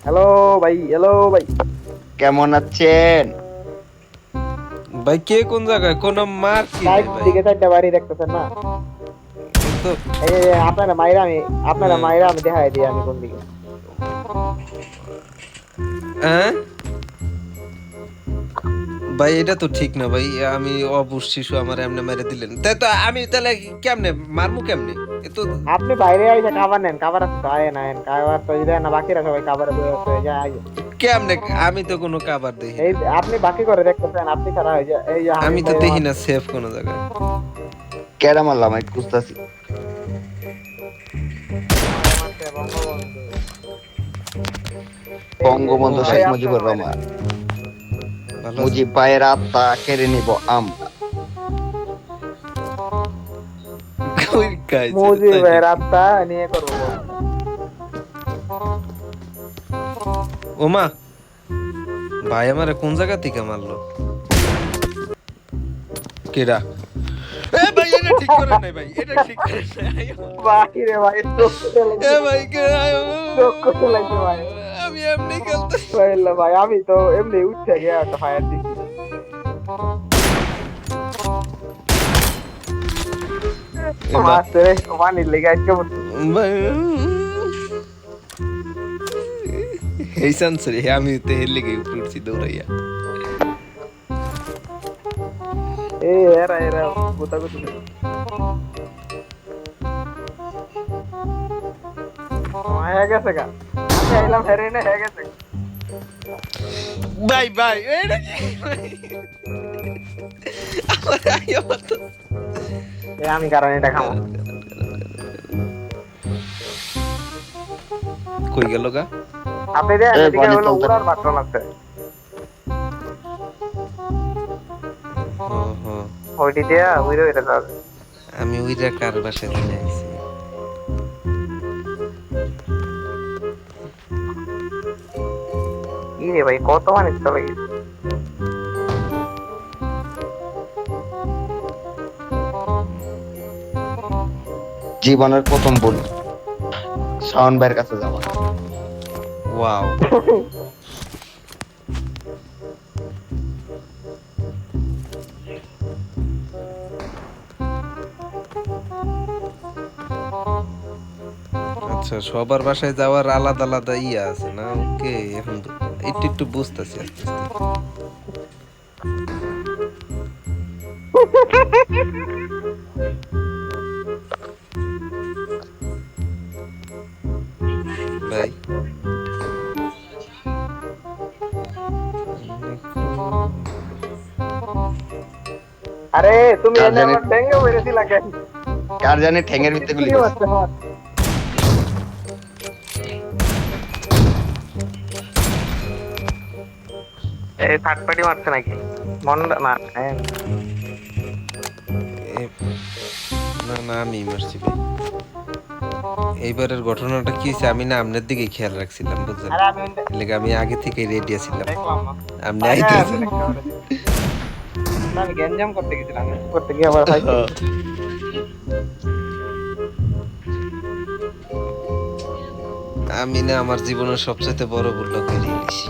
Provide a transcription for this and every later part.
Hello ভাই, hello ভাই। কেমন আছেন? ভাই কে কোন জায়গায় কোন মার কি সাইড নাই ভাই? দিকে চারটা বাড়ি দেখতেছেন না? এ তো এই আপনারা হ্যাঁ। মাইরা আমি দেখাই দিই আমি কোন দিকে। হ্যাঁ ভাই এটা তো ঠিক না ভাই, আমি অবুঝ শিশু আমার এমনি মেরে দিলেন, তাই তো আমি তাহলে কেমনে মারমু কেমনে? এ তো আপনি বাইরে আইসা কাভার নেন, কাভার আছে তো আয় নেন, কাভার তো দেন না, বাকিরা সবাই কাভারে বয়ে আছে, এই যে আইসা। কেমনে, আমি তো কোনো কাবার দেখি এই না। যে আপনি বাকি করে দেখতেছেন, আপনি ছাড়া হয়ে যায় এই যে আমি হামিম তো ভাই দেখি আমার। না সেফ কোনো জায়গায়। কেডা মারলাম আমি খুঁজতাছি। আমারে মারছে বঙ্গবন্ধু। এই যে ও বঙ্গবন্ধু ভাই শেখ ভাই আপনার মুজিবুর মাইরে রহমান। দিছে। ভালো আছেন? মুজিব ভাইয়ের আত্মা কেড়ে নিব আমরা। কই গাইছে রে তাই মুজিবের নাকি? আত্মা নিয়ে করবো বন্ধু। ওমা, ভাই আমারে কোন জায়গা থেকে মারলো? কেডা? এ ভাই এটা ঠিক করেন নাই ভাই, এটা ঠিক করেন নাই। বাকি রে ভাই, চোখ চলে এ গেছে, ভাই কে চোখ চলে গেছে ভাই। আমি এমনি খেলতে। বুঝলে ভাই, আমি তো এমনি উঠছে গিয়ে একটা ফায়ার দিছি। এবার মারছে রে, পানির লেগে আজকে ভাই এই সানসরি আমি তো হের লেগে উপরে উঠছি দৌড়াইয়া। এই এরা এরা গোতা গোতি হয়ে গেছে গা। আমি আইলাম হেরে না হয়ে গেছে। ভাই ভাই এটা কি ভাই? আমার আইয়া মারতো। এ আমি কারণ এটা খামো। কারণ, কারণ, কারণ, কারণ। কই গেল গা? আপনি দেন এ এদিকে বনে হলো চলতে উড়ার বাটন আছে। হ্যাঁ হ্যাঁ, ওইটি দিয়া উড়ে উড়ে যাবে। আমি ওইটা কার বাসায় দিয়ে আইছি। ই রে ভাই, কত মানুষ চলে গেছে। জীবনের প্রথম ভুল শাওন ভাইয়ের কাছে যাওয়া। ওয়াও, আচ্ছা সবার বাসায় যাওয়ার আলাদা আলাদা ইয়া আছে না? ওকে, এখন একটু একটু বুঝতেছি আস্তে আস্তে। ভাই আরে তুমি কার এনে জানি আমার ডেঙ্গে মেরেছিলা কেন? কার জানি ঠ্যাঙের ভিতরে গুলি কি করছে। হচ্ছে আমার? এই থার্ড পার্টি মারছে নাকি? মন না হ্যাঁ। এ- না না আমি মারছি ভাই। এইবারের ঘটনাটা কি হয়েছে, আমি না আপনার দিকে খেয়াল রাখছিলাম বুঝছেন, আরে আমি এলাকা আমি আগে থেকে রেডি ছিলাম। দেখলাম না, আপনি তাকায় আছে আইতেছেন। দেখতে পারে। না, আমি গ্যাঞ্জাম করতে গেছিলাম, করতে গিয়ে আবার ফাইট গেছি। আমি না আমার জীবনের সবচেয়ে বড় ভুলটা করে নিয়েছি।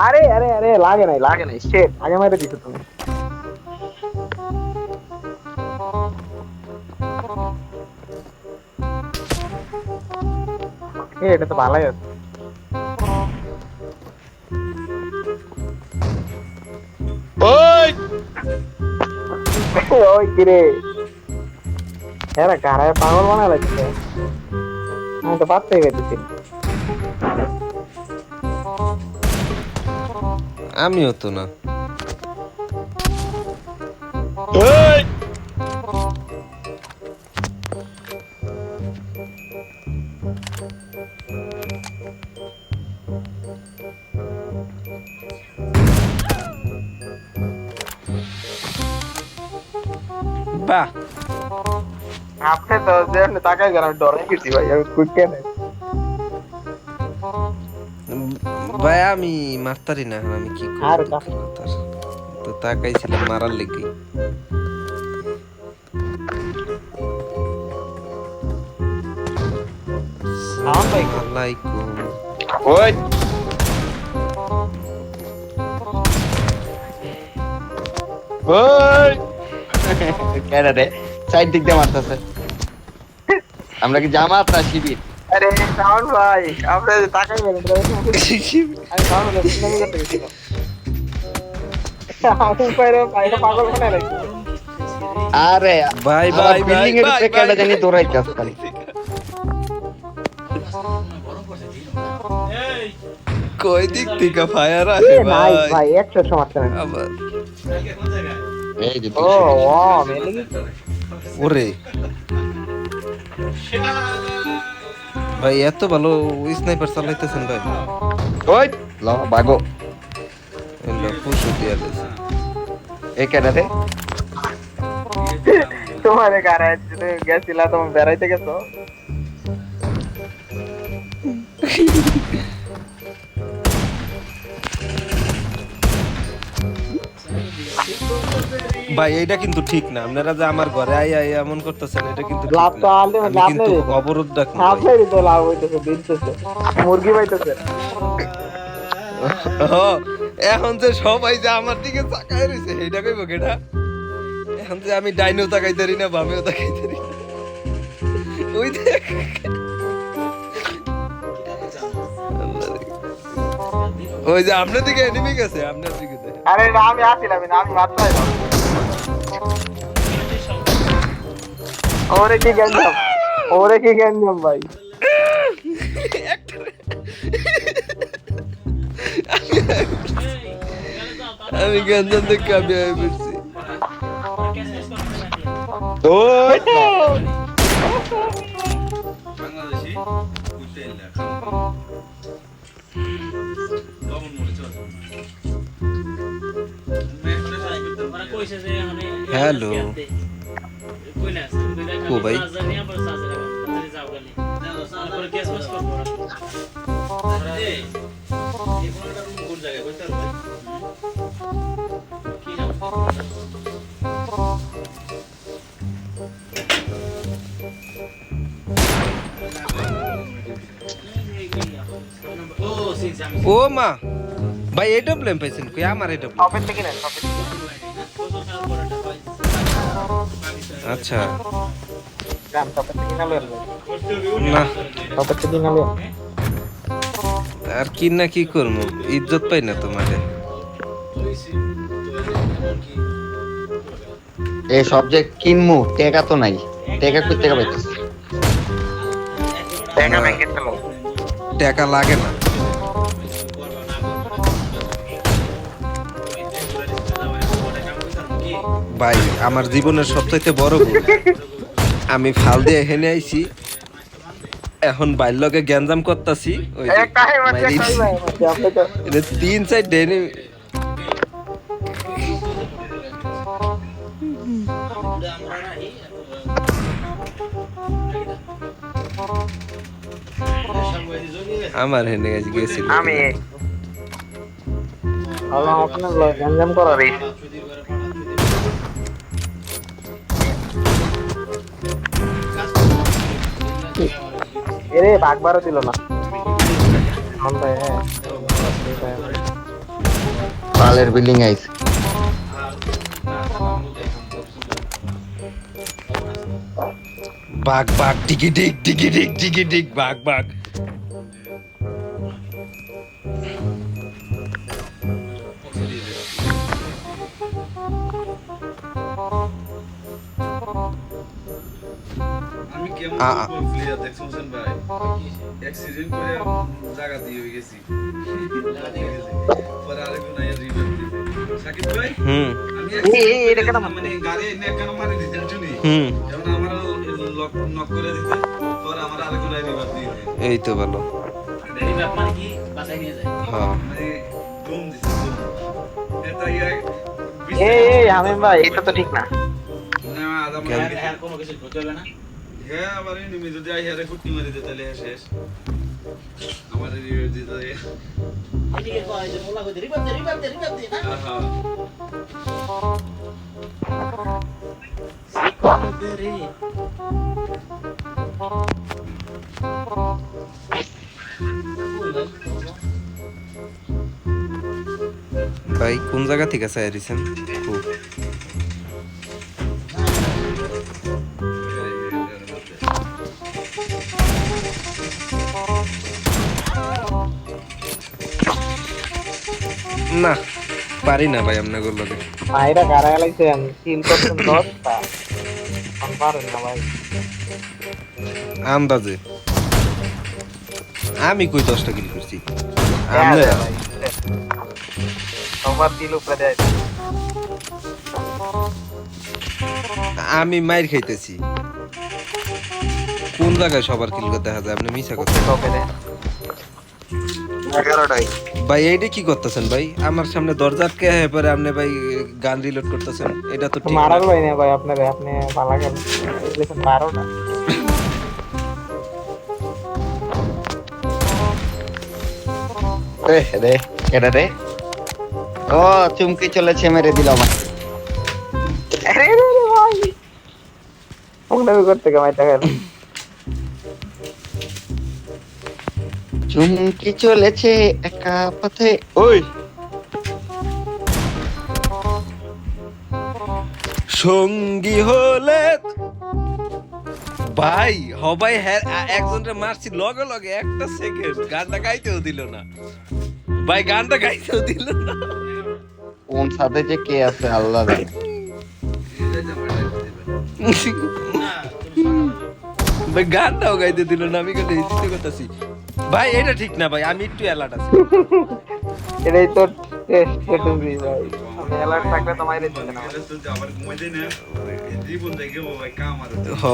আরে আরে আরে, লাগে নাই লাগে নাই, শেট আগে মেরে দিছো তুমি। এটা তো ভালোই আছে। ওই ওই কিরে, এরা কারায় পাগল বানা লাগছে। আমি তো পাত্তাই পেতেছি না। আমিও তো না। ওই বাহ, আপনি তো যেমনি তাকাই যান, আমি ডরে গেছি ভাই, আমি কুইক কেন। ভাই আমি মারতারি না, আমি কি আর করব? দুঃখের কথা। তো তাকাইছিলাম মারার লেগে। সাউন্ড ভাই আলাইকুম। ওই ওই কেডা রে সাইড দিক দিয়ে মারতেছে। আমরা কি জামাত না শিবির? আরে সাউন্ড ভাই আপনি তাকাই বলেন আমি সাউন্ড ভাই আমি করতে গেছি আমি পায়রা পাগল বানায় রাখছি আরে ভাই, আমার ভাই, বিল্ডিং এর ভাই, উপরে ভাই, কেডা ভাই। জানি দৌড়াইতাছে খালি। কই দিক থেকে ফায়ার এ আসে নাই ভাই? ভাই 100 মারতে না আবার এই যে ও ও মেলে ওরে ভাই এত ভালো স্নাইপার চালাইতেছেন ভাই। ওই ল বাগো এলো পুশু দিয়া দিয়েছে। এই কেডা রে? তোমার কারে গেছিলা তুমি বেড়াইতে গেছো ভাই এইটা কিন্তু ঠিক না, আপনারা যে আমার ঘরে আইয়া আইয়া এমন করতেছেন, এটা কিন্তু ঠিক লাভ তো না। আনলে আমি লাভ কিন্তু নেই অবরোধ রাখবো ভাই। আপনারই তো লাভ হইতেছে দিনতেছে মুরগি পাইতেছে ও, এখন যে সবাই যে আমার দিকে তাকায় রইছে এইটা কইব কেডা? এখন যে আমি ডাইনেও তাকাইতারি না বামেও তাকাইতারি না। ওই দেখ ওই যে আপনার দিকে এনিমি গেছে, আপনার দিকে দেখ। আরে না আমি আসিলাম না আমি মাত্র আইলাম ওরে কি গঞ্জাম ভাই আমি গঞ্জাম দেখে আমি আয় পড়ছি। ওই হ্যালো ও ভাই ও মা ভাই এটা ব্লেম পাইছেন কই? আমার এটা blame। শপের থেকে নেন শপের থেকে আচ্ছা যান শপের থেকে নালেন না শপের থেকে নালেন আর কি না কি করবো, ইজ্জত পাই না তোমাদের। এই সাবজেক্ট কিনমু টাকা তো নাই, টাকা কই টাকা পাইতেছি? টাকা ব্যাংকে চলো টাকা লাগে না। ভাই আমার জীবনের সবচাইতে বড় ভুল, আমি ফাল দিয়ে হেনে আইছি, এখন বাইর লগে গ্যাঞ্জাম করতাছি। ওই যে একটাই মারছে মাইরি- একটাই ভাই মারছে আপনি তো এটা 3-4 ডেনি আমার হেনে গেছে গেছিল। আমি হলো আপনার গঞ্জাম করার এই এরে বাগবারও দিল না ভাই হ্যাঁ পালের বিল্ডিং আইছে। বাঘ বাঘ টিকি টিক টিকি টিক টিকি টিক বাঘ বাঘ। আমি কেমন প্লেয়ার দেখছেন ভাই? অ্যাক্সিডেন্ট করে জায়গা দিয়ে গেছি। পরে আরেকজন আইয়া রিভাইভ দিতে। সাকিব ভাই, হুম আমি এটা কেন মানে গাড়ি এনে কেন মারি দিতে শুনি? হুম যেমন আমার লক নক করে দিতে, পরে আমার আরেকজন আইয়া রিভাইভ দিয়ে দেয়। এই তো ভালো। হ্যাঁ মানে ধুম দিছে ধুম। এটা ইয়া এই হামিম ভাই এটা তো ঠিক না না আদম কেন? হ্যাঁ আবার এনিমি যদি আইয়া রে ফুটি মারি দেয় তাহলে শেষ। আমাদের রিভিউ দিতে আহা ভাই কোন জায়গা থেকে চাই দিছেন খুব না পারি না ভাই আপনার লগে ভাইরা কারা গেলাইছেন কিল করছেন 10টা পারেন না ভাই আন্দাজে আমি কই 10টা কিল করছি আমরা সবার কিল উপরে দেয় আমি মাইর খাইতেছি কোন জায়গায় সবার কিল করতে দেখা যায় আপনি মিছা কথা কবে দেয় 11টাই ভাই এইটা কি করতেছেন ভাই আমার সামনে দরজা আটকে হয়ে পরে আপনি ভাই গান রিলোড করতেছেন এটা তো ঠিক না। মারার ভাই না ভাই আপনারে আপনি ভালো গেল দেখেন 12টা রে রে কেডা রে ও চুমকি চলেছে মেরে দিল আমাকে আরে রে ভাই ওটা করতে কে মাইটা গেল চুমকি চলেছে একা পথে ওই সঙ্গী হলে ভাই হবাই হ্যাঁ একজনটা মারছি লগে লগে একটা সেকেন্ড গানটা গাইতেও দিল না ভাই গানটা গাইতেও দিল না কোন সাথে যে কে আছে আল্লাহ জানে ভাই গানটাও গাইতে দিল না আমি কথা হিসেবে করতেছি ভাই এটা ঠিক না ভাই আমি একটু অ্যালার্ট আছি এটাই তো টেস্ট কেটেছি ভাই আমি অ্যালার্ট থাকলে তো মাইরে দিতে না এটা তো আবার ঘুমাই দেই না জীবন দেখে ও ভাই কাম আর হ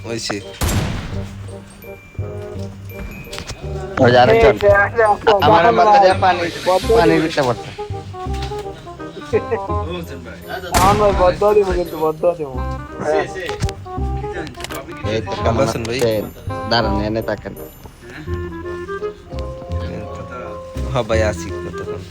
হইছে ওই আরেকজন আমার মাথা দিয়ে পানির ভিতরে পড়ছে বুঝছেন ভাই আমার ভাই বদ্ধ দিব কিন্তু বদ্ধ দিব সে সে কি জানেন আপনি কি এই তো ভালো কেমন আছেন ভাই? আছে? দাঁড়ান এনে তাকান কথা হ্যাঁ ভাই আছি কতক্ষণ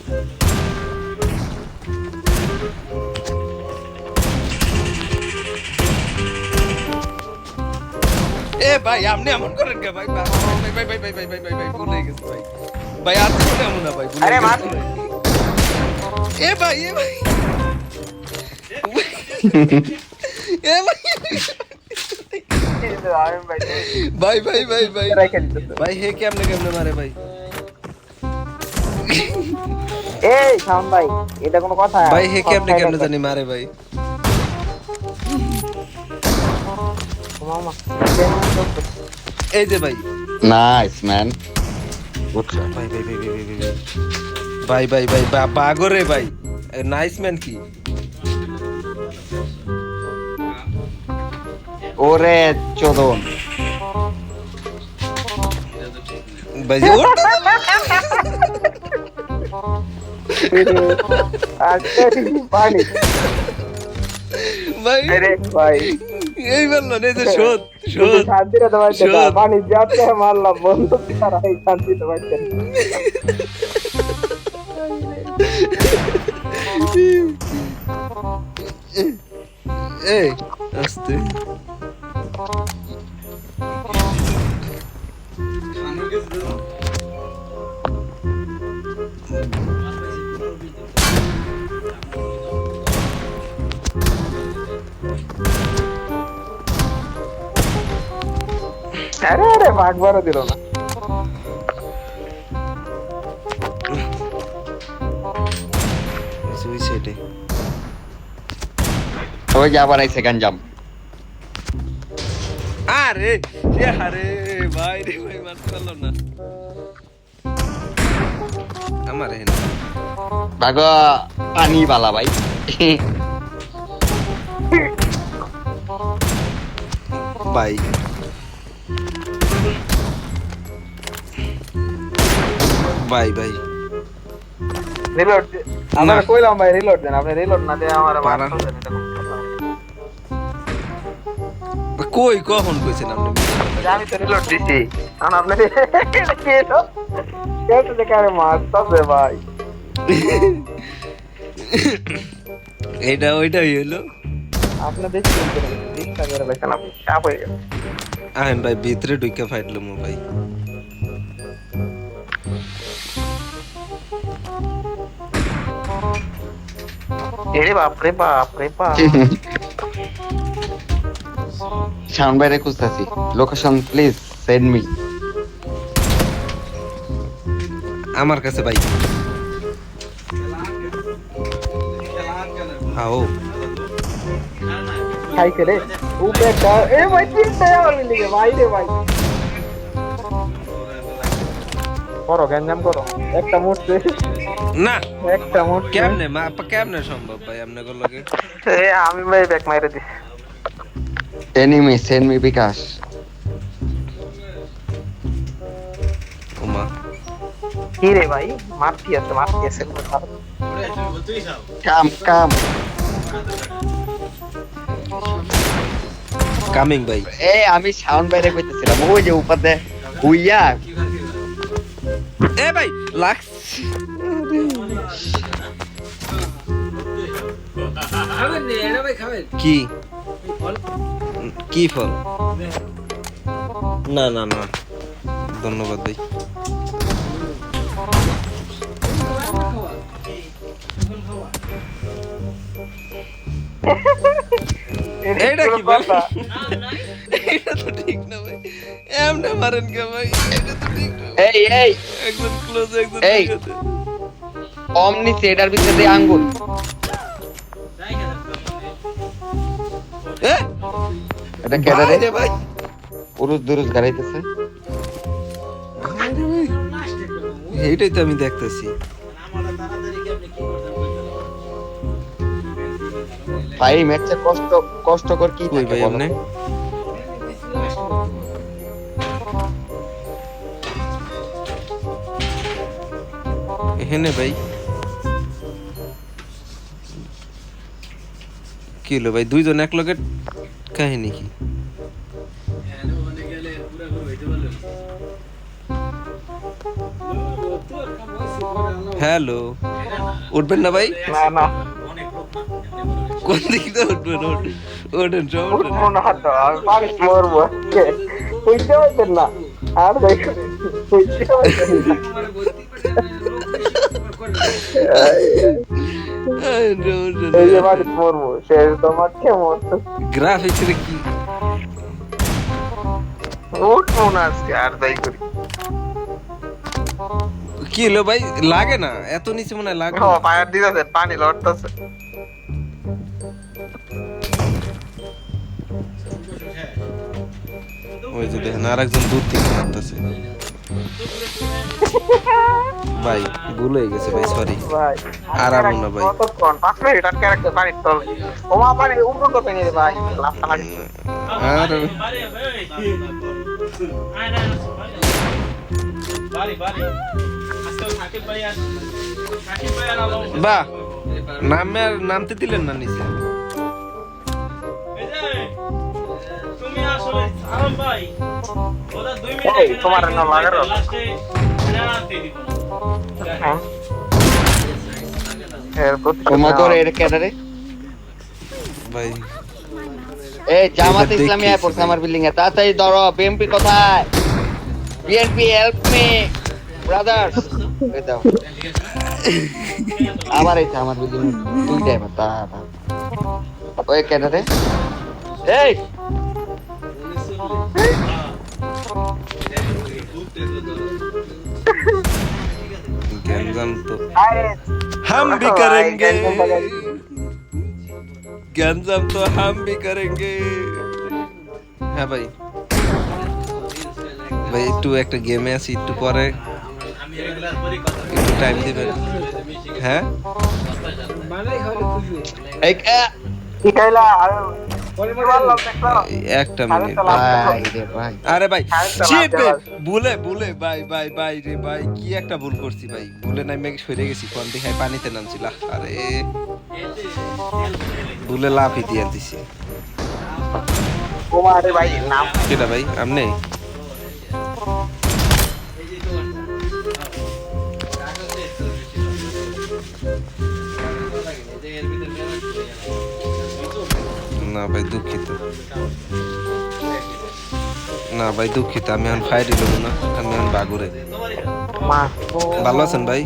এ ভাই আপনি এমন করেন কে ভাই ভাই ভাই ভাই ভাই ভাই ভাই ভাই ভাই ভুলে গেছি ভাই ভাই আর তো এমন না ভাই ভুলে আরে মার। গেছি ভাই। এ ভাই এ ভাই এ ভাই আমি ভাই ভাই ভাই ভাই ভাই রাইখা দিতে ভাই হে কেমনে কেমনে মারে ভাই এই শাম ভাই এটা কোনো কথা ভাই হে কেমনে কেমনে জানি মারে ভাই মামা এই যে ভাই নাইস ম্যান বুঝছো ভাই ভাই ভাই ভাই ভাই ভাই ভাই ভাই বাগরে ভাই নাইস ম্যান কি ওরে চোদন ভাই যে ওর আচ্ছা পানি ভাই আরে ভাই এই বললো না যে শোধ শোধ শান্তিতে দবাইতে শোধ। পানি যাতে মারলাম বন্ধু তারা এই শান্তিতে দবাইতে এই আস্তে খানোর গেছে তো আরে আরে ভাগবারও দিল না সুই সেটে ওই যে আবার আইছে গাঞ্জাম আরে আরে ভাই রে ভাই মারতে পারলাম না আমার হেন ভাগ পানি বালা ভাই ভাই ভাই ভাই রিলোড আমরা কইলাম ভাই রিলোড দেন আপনি রিলোড না দিয়ে আমার পারা। মারতে দেন এটা কোনো কথা না। কই কখন কইছেন আপনি আমি তো রিলোড দিছি কারণ আপনি এটা কি এলো কেটে দেখে আরে মারতাছে ভাই এটা ওইটাই হলো। আপনি দেখছি দিকটা করে লেখেন আপনি চাপ হয়ে গেল আহেন ভাই ভিতরে ঢুকে ফাইটলো মো ভাই। এরে বাপ রে বাপ রে বাপ সাউন্ড বাইরে খুঁজতেছি, লোকেশন প্লিজ সেন্ড মি। আমার কাছে ভাই আও খাইছে রে উপেটা এ ভাই চিন্তা আমার লিগে ভাই রে ভাই করো গ্যাঞ্জাম করো একটা মুড়ছে না একটা মুড়ছে কেমনে সম্ভব ভাই আপনাদের লগে? এ আমি ভাই ব্যাক মাইরে দিছি এনিমি সেন্ড মি বিকাশ। ওমা কি রে ভাই মারতি আছে কাম কাম। কামিং ভাই। এই আমি সাউন্ড বাইরে কইতেছিলাম, ওই যে উপাদে হুইয়া এ ভাই লাক্স কি কি ফল? না না না ধন্যবাদ ভাই। এটা কি ভাই? এটা তো ঠিক না ভাই, এমনে মারেন কে ভাই? এটা তো ঠিক না। এই এই একজন ক্লোজ একজন এই। দূরে। অমনি সেটার ভিতরে আঙ্গুল। এ এটা কেডা রে? রে ভাই পুরুষ দুরুষ গাড়াইতেছে। এইটাই তো আমি দেখতেছি। ভাই ম্যাচে কষ্টকর কি কই থাকে ভাই বলো আপনি? তো? এখানে ভাই কি হলো ভাই, দুইজন এক লগে কাহিনী কি? হ্যালো উঠবেন না ভাই? না না কোন দিক দিয়ে উঠবেন? ওঠেন সব ওঠেন। উঠবো না তো আমি পারিস মরবো বুঝতে পারছেন না আর দেখো বুঝতে পারছেন না এই যে পারিস মরবো শেষ তোমার কেমন গ্রাফিক্স এর কি উঠবো না আজকে আর তাই করি কি হলো ভাই? লাগে না এত নিচে মনে হয় লাগে ও না। ফায়ার দিতেছে পানি লড়তেছে ওই যে দেখেন আরেকজন দূর থেকে মারতেছে ভাই, ভুল হয়ে গেছে ভাই, সরি। ভাই আর আমু না ভাই। কতক্ষণ 5 মিনিট আর ক্যারেক্টার পানির তলে ও মা পানি উপর তো পেনি রে ভাই লাফটা লাগে আর বাহ, নামতে দিলেন না নিচে। এই তোমার না লাগারো এর তোমাদের এর কেডা রে? ভাই এই জামাত এটা ইসলামী দেখতেছি পড়ছে ভাই। আমার বিল্ডিং এ, তাড়াতাড়ি ধরো। বিএমপি কোথায়? BNP help me brothers. এই দাও আমার এই আমার বিল্ডিং দুইটাই মাতা। ওই কেডা রে? এই গ্যাঞ্জাম তো আরে हम भी करेंगे, গ্যাঞ্জাম তো हम भी करेंगे। হ্যাঁ ভাই, ভাই একটু একটা গেমে আছি, একটু পরে একটু টাইম দিবেন। হ্যাঁ এই কি খাইলা আর কি বললাম দেখো একটা মিনিট ভাই রে ভাই। আরে ভাই আরেকটা shit লাফ ভাই, দেওয়া। ভুলে ভাই ভাই ভাই রে ভাই, কি একটা ভুল করছি ভাই, ভুলে নামে সরে গেছি, কোন দিকে পানিতে নামছিল। আরে ভুলে লাফই দিয়ে দিছি। তোমার ভাই নাম কেটা ভাই আপনি? না ভাই দুঃখিত, না ভাই দুঃখিত, আমি এখন ফায়ারি দেবো না, আমি এখন বাগুরে। মাস ভালো আছেন ভাই?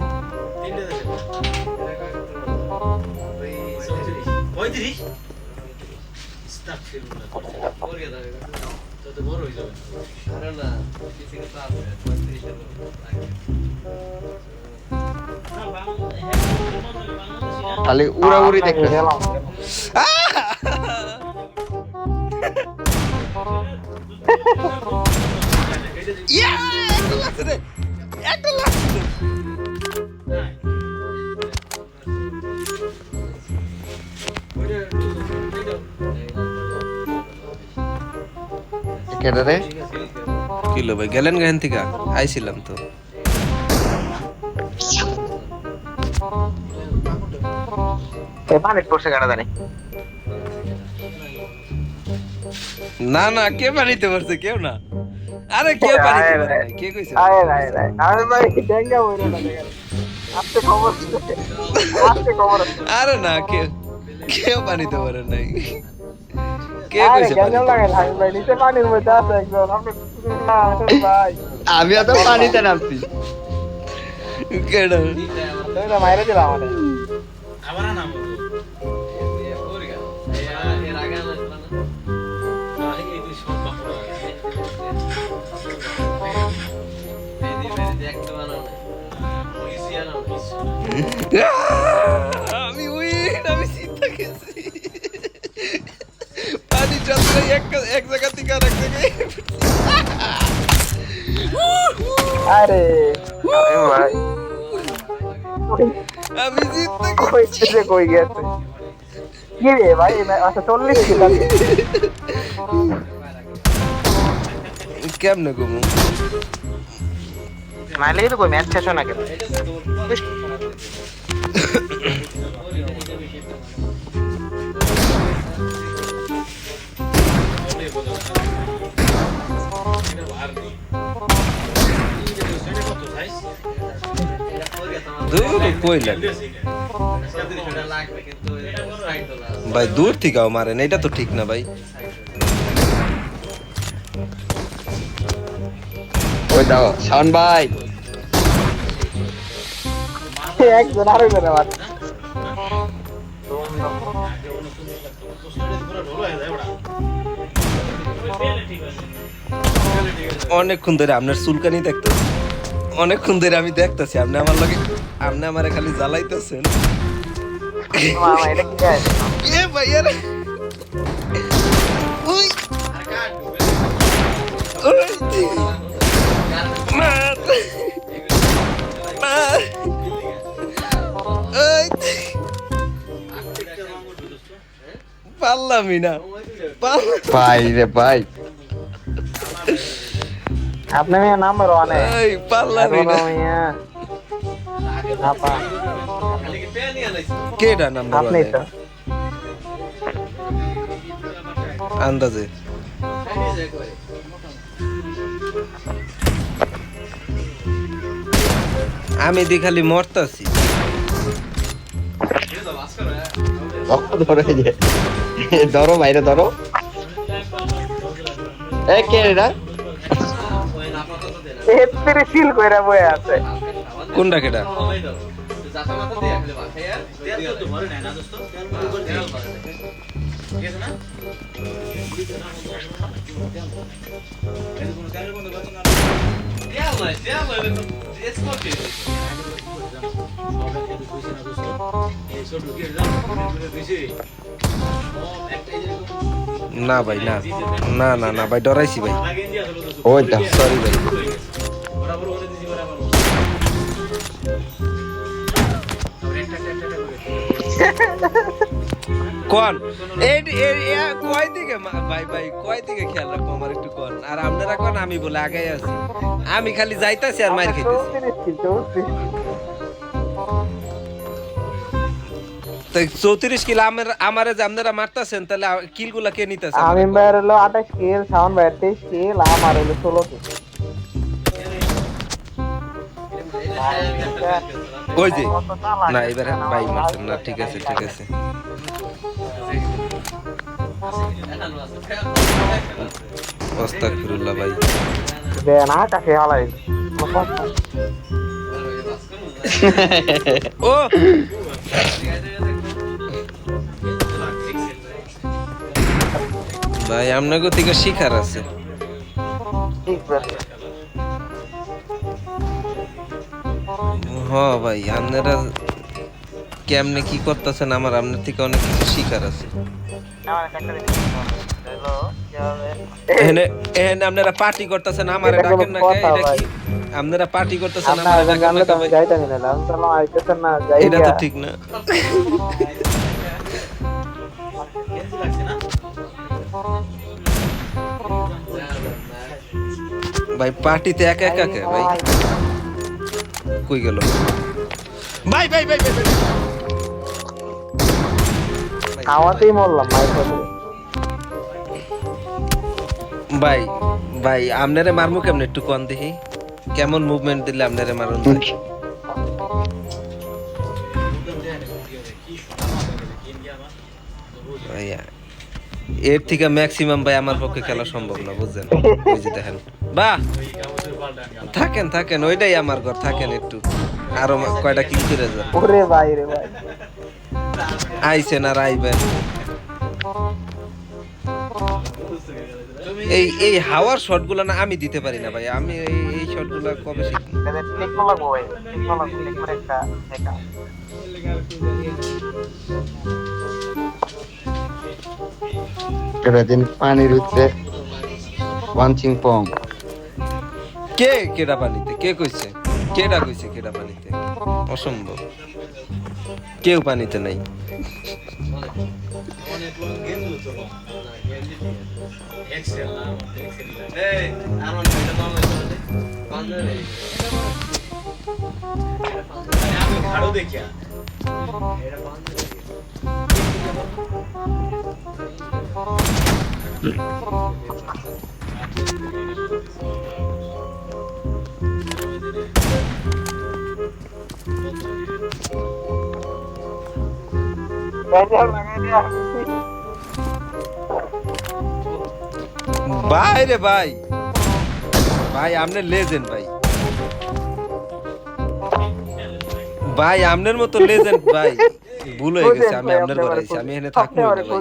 খালি উড়াউড়ি দেখতে গেলাম একটা লাগছে রে, একটা লাগছে রে। কেটে রে কিলো ভাই গেলেন গান থেকে? আইছিলাম তো। পানি পড়ছে কাটা জানি না না, কে পানিতে পড়ছে? কেউ না, আরে কেউ পানিতে পড়ে নাই, কে কইছে? আরে রাই রাই আরে ভাই ডেঙ্গা হইলো না দেখেন আপনি খবর আপনি খবর আরে না, কেউ কেউ পানিতে পড়ে নাই। কে আরে কইছে কেন পানিতে? লাগে ভাই ভাই নিচে পানির মধ্যে আছে একজন আপনি ভাই আমি তো পানিতে নামছি। কেডা? তুমি তো মাইরে দিলা আমাদের আমি উইন, আমি চিন্তা গেছি। পানি চলছে এক জায়গা থেকে আরেক জায়গায়। আরে ভাই আমি জিততে কই থেকে কই গেছে কি রে ভাই আচ্ছা 40 কিলো কেমনে ঘুমু? নাইলে তো কই ম্যাচ শেষ না কেন দূর কইলেন ভাই, দূর থেকেও মারেন, এটা তো ঠিক না ভাই। ওই দাও শাওন ভাই, একজন আরো করে মার অনেকক্ষণ ধরে আপনার চুলকানি দেখতেছি, অনেকক্ষণ ধরে আমি দেখতেছি আপনি আমার লগে, আপনি আমারে খালি জ্বালাইতেছেন। মামা এটা কি আছে এ ভাই আরে উই ওই মার মার ওই পারলামই না, ভাই রে ভাই, আপনি মেয়ে নাম্বার ওয়ানে এই পারলামই না। আপা কেডা নাম্বার আপনি তো আন্দাজে? আমি দি খালি মরতাছি। ধরো এই যে, ধরো বাইরে ধরো। এ কে রে? এত্রে সিল কইরা বয়ে আছে কোনটা কেডা? না ভাই না না না না ভাই, ডরাইছি ভাই, ওই দা সরি ভাই। কোন কয় দিকে ভাই ভাই, কয় দিকে খেয়াল রাখবো আমার একটু কোন, আর আপনারা কোন আমি বলে আগে আছি, আমি খালি যাইতাছি আর মার খাইতেছি। 34 কিলো আমারে যে আপনারা মারতাছেন, তাহলে কিল গুলা কে নিতেছে? আমি বাইরে হলো 28 কিল সাউন্ড বাইরে 23 কিল আমার হলো 16 কিল ওই যে না এবার ভাই মারছেন না, ঠিক আছে ঠিক আছে। আস্তাগফিরুল্লাহ ভাই। দেন আকাশে হালাই ও ভাই আপনাকে থেকে শিখার আছে। ঠিক আছে হ ভাই আপনারা কেমনে কি করতেছেন আমার আপনার থেকে অনেক কিছু শিখার আছে। এখানে এখানে আপনারা পার্টি করতেছেন আমারে এটা কোনো ডাকেন না কে? কথা এটা ভাই? কি আপনারা পার্টি করতেছেন আপনারা আমারে ডাকেন জানলে না তো কে আমি ভাই? যাইতামই না, আমি তো আইতেছেন না যাই এটা তো গিয়া। ঠিক না ভাই। পার্টিতে একা একা কে ভাই? কই গেল ভাই ভাই ভাই ভাই ভাই। খাওয়াতেই মরলাম মায়ের সাথে। ভাই ভাই আপনারে মারমু কেমনে একটু কোন দেখি, কেমন মুভমেন্ট দিলে আপনারে মারুন ভাই? ভাইয়া এর থেকে ম্যাক্সিমাম ভাই আমার পক্ষে খেলা সম্ভব না, বুঝছেন? ওই যে দেখেন বাহ, থাকেন থাকেন, ওইটাই আমার ঘর, থাকেন একটু আরো কয়টা কিল করে যান। ওরে ভাই রে ভাই, আইছেন আর আইবেন। এই এই হাওয়ার শট গুলো না আমি দিতে পারি না ভাই, আমি এই শট গুলো কবে শিখবো? এটা ঠিক না লাগবো ভাই, ঠিক না লাগবো, ঠিক করে একটা দেখা। দিন পানির উঠছে ওয়ানচিং পং। কে কেডা পানিতে? কে কইছে? কেডা কইছে কেডা পানিতে? অসম্ভব, কেউ পানিতে নাই। ব্যান্ডেল লাগাই দিয়া। ভাই রে ভাই, ভাই আপনি লেজেন্ড ভাই, ভাই আপনার মতো লেজেন্ড ভাই। ভুল হয়ে গেছে, আমি আপনার ঘরে আইছি, আমি এখানে থাকবো না ভাই।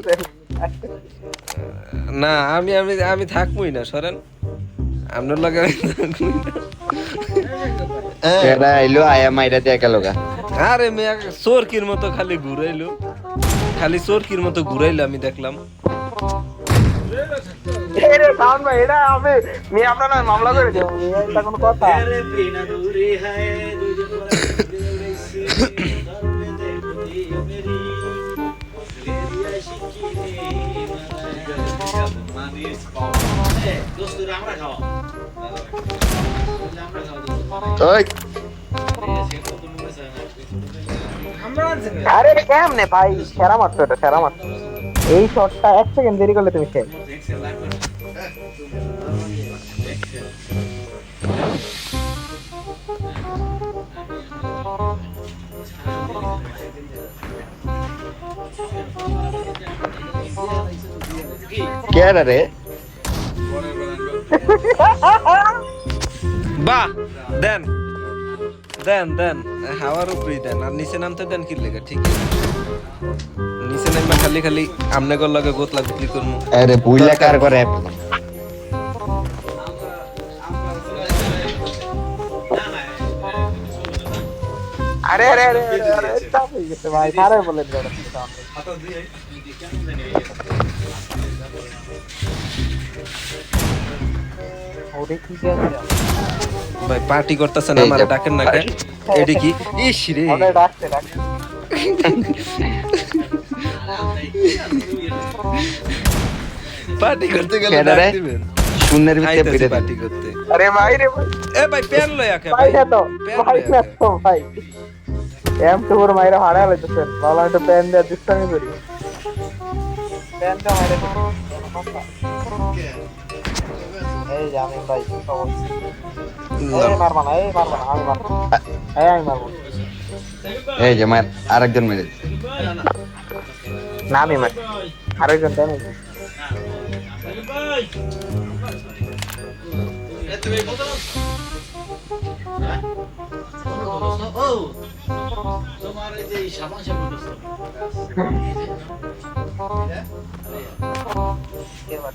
না আমি আমি আমি থাকবোই না, সরেন আপনার লগে আমি থাকবোই না। এরা আইলো আয়া মাইরা দিয়ে গেল গা। আরে মেয়া চোরকির মতো খালি ঘুরাইলো, খালি চোরকির মতো ঘুরাইলো, আমি দেখলাম। এরে সাউন্ড ভাই, এটা আমি মি আপনারা মামলা করে দেব, এটা কোনো কথা? ওই আরে কেমনে ভাই, সেরা মারতো, এটা সেরা মারতো। এই শটটা 1 সেকেন্ড দেরি করলে তুমি শেষ। কে রে? বাহ, দেন দেন দেন, হাওয়ার উপরেই দেন, আর নিচে নামতে দেন কি লেগে? ঠিক আছে, নিচে নামবা খালি খালি আমনে গর লগে গোতলা গুতলি করমু। আরে বুইলা কার করে? আরে আরে আরে আরে চাপ হয়ে গেছে ভাই, সারে বলে দিল ওরে কি গেছে ভাই পার্টি করতেছেন, আমার ডাকেন না কেন? এডি কি ইস রে, ওরে ডাকতে ডাকতে পার্টি করতে গেলে কেডা রে? ডাক দিবেন। শূন্যের ভিতরে আইতাছি পেরে পার্টি করতে। আরে ভাই রে ভাই, এ ভাই পেন লয়া কে ভাই ভাই? না তো, পেন ভাই লয়া না কে? তো ভাই, এম তো পুরো মাইরা হারা লাইতেছেন, ভালো একটা প্যান দিয়ে দুষ্টামি করি, প্যানটা মাইরা এই যে আমি ভাই, কি খবর? এই মারবা না, আমি মারবো। আমি মারবো। এই যে মার আরেকজন মেরে না আমি মার। আরেকজন দেন।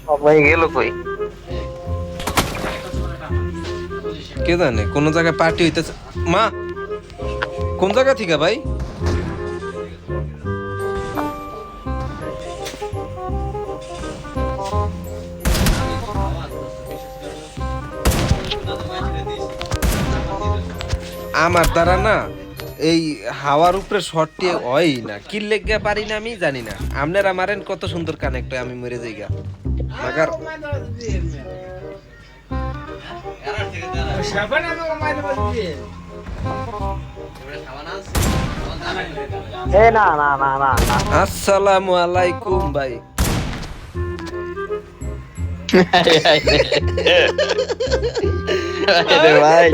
সবাই গেল কই? কে জানে কোন জায়গায় পার্টি হইতেছে। মা কোন জায়গা থেকে ভাই? আমার দ্বারা না এই হাওয়ার উপরে শর্টটি হয় না, কি লেগে পারি না আমি জানি না। আপনারা মারেন কত সুন্দর কানেক্ট হয়, আমি মরে যাই গা মাগার। এ না না না না না। আসসালামু আলাইকুম ভাই। রে ভাই,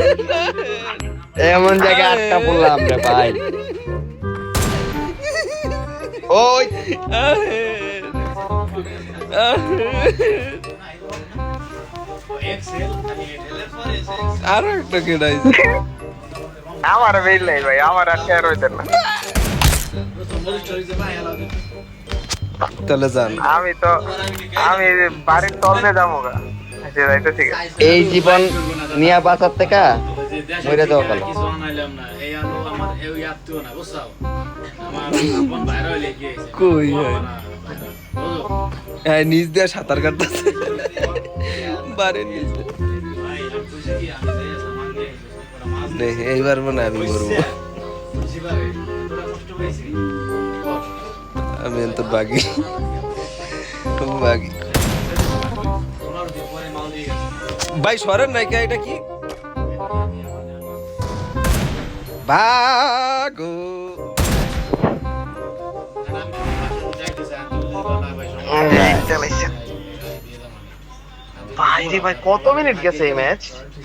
এমন জায়গায় আটকা পড়লাম রে ভাই। ওই আরো একটা কেডাই আমার বেল নাই ভাই, আমার আর শেয়ার হইতেন না। তাহলে যান। আমি বাড়ির তলনে যাবো গা। আচ্ছা যাইতেছি গা। এই জীবন নিয়া বাঁচার থেকে মরে যাওয়া ভালো। কিছু আনাইলাম না, এই আলো আমার এই আত্মীয় না, বুঝছো? আমার আপন বাইরে হইলে কি হইছে? কই হয়? বুঝো? হ্যাঁ, নিচ দিয়ে সাঁতার কাটতেছে বাড়ির নিচ দিয়ে। ভাই, আমি কইছি কি, আমি যাইয়া সামান নিয়ে আইছি, ওরা মাছ নে, এইবার মনে হয় আমি মরবো। বুঝছি ভাই, তোরা কষ্ট পাইছি? আমি তো বাগি বাগি তোমার দিয়ে পরে মাল দিয়ে গেছে। ভাই সরেন নাই কে, এটা কি বাগো? ভাই রে ভাই, কত মিনিট গেছে এই ম্যাচ?